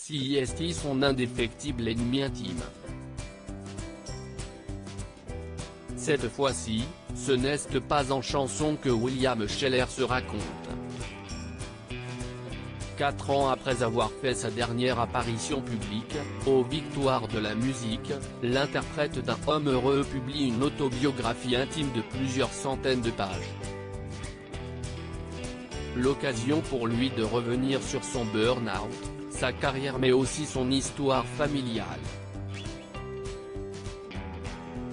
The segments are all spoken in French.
si est son indéfectible ennemi intime. Cette fois-ci, ce n'est pas en chanson que William Sheller se raconte. 4 ans après avoir fait sa dernière apparition publique, aux Victoires de la musique, l'interprète d'un homme heureux publie une autobiographie intime de plusieurs centaines de pages. L'occasion pour lui de revenir sur son burn-out, sa carrière mais aussi son histoire familiale.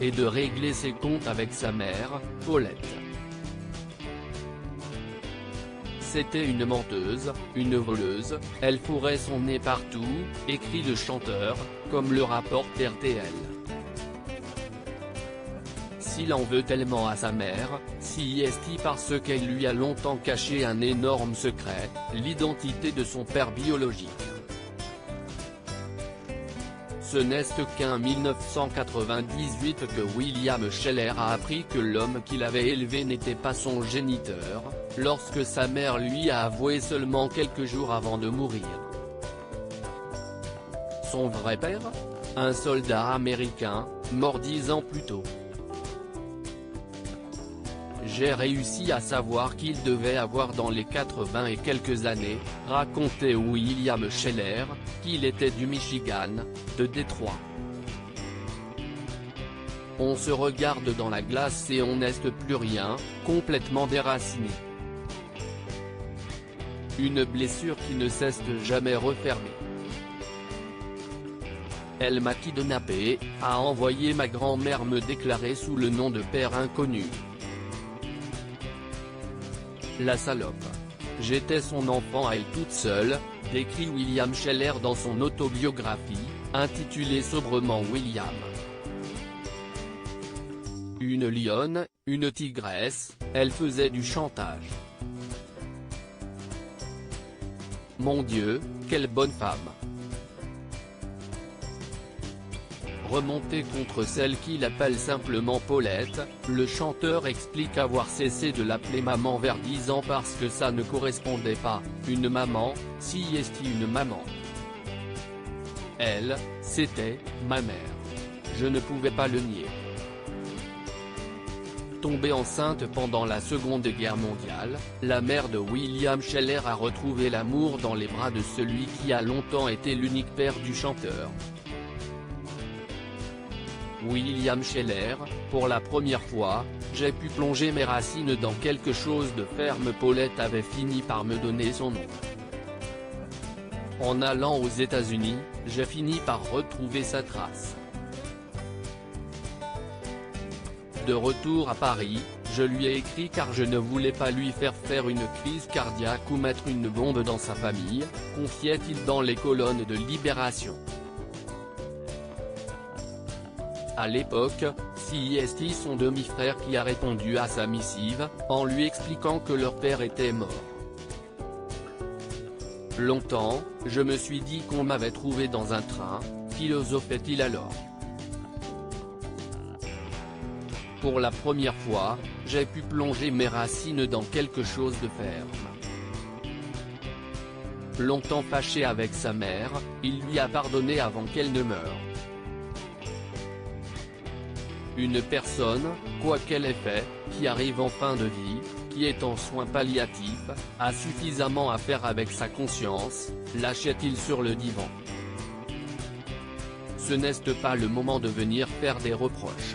Et de régler ses comptes avec sa mère, Paulette. C'était une menteuse, une voleuse, elle fourrait son nez partout, écrit le chanteur, comme le rapporte RTL. S'il en veut tellement à sa mère, si est parce qu'elle lui a longtemps caché un énorme secret, l'identité de son père biologique. Ce n'est qu'en 1998 que William Sheller a appris que l'homme qu'il avait élevé n'était pas son géniteur, lorsque sa mère lui a avoué seulement quelques jours avant de mourir. Son vrai père ? Un soldat américain, mort 10 ans plus tôt. J'ai réussi à savoir qu'il devait avoir dans les 80 et quelques années, racontait William Sheller, qu'il était du Michigan, de Détroit. On se regarde dans la glace et on n'est plus rien, complètement déraciné. Une blessure qui ne cesse de jamais refermer. Elle m'a kidnappé, a envoyé ma grand-mère me déclarer sous le nom de père inconnu. La salope. J'étais son enfant à elle toute seule, décrit William Sheller dans son autobiographie, intitulée sobrement William. Une lionne, une tigresse, elle faisait du chantage. Mon Dieu, quelle bonne femme. Remonté contre celle qu'il appelle simplement Paulette, le chanteur explique avoir cessé de l'appeler maman vers 10 ans parce que ça ne correspondait pas, une maman, si est une maman. Elle, c'était, ma mère. Je ne pouvais pas le nier. Tombée enceinte pendant la Seconde Guerre mondiale, la mère de William Sheller a retrouvé l'amour dans les bras de celui qui a longtemps été l'unique père du chanteur. William Sheller, pour la première fois, j'ai pu plonger mes racines dans quelque chose de ferme. Paulette avait fini par me donner son nom. En allant aux États-Unis, j'ai fini par retrouver sa trace. De retour à Paris, je lui ai écrit car je ne voulais pas lui faire une crise cardiaque ou mettre une bombe dans sa famille, confiait-il dans les colonnes de Libération. À l'époque, c'est son demi-frère qui a répondu à sa missive, en lui expliquant que leur père était mort. Longtemps, je me suis dit qu'on m'avait trouvé dans un train, philosophait-il alors. Pour la première fois, j'ai pu plonger mes racines dans quelque chose de ferme. Longtemps fâché avec sa mère, il lui a pardonné avant qu'elle ne meure. Une personne, quoi qu'elle ait fait, qui arrive en fin de vie, qui est en soins palliatifs, a suffisamment à faire avec sa conscience, lâchait-il sur le divan. Ce n'est pas le moment de venir faire des reproches.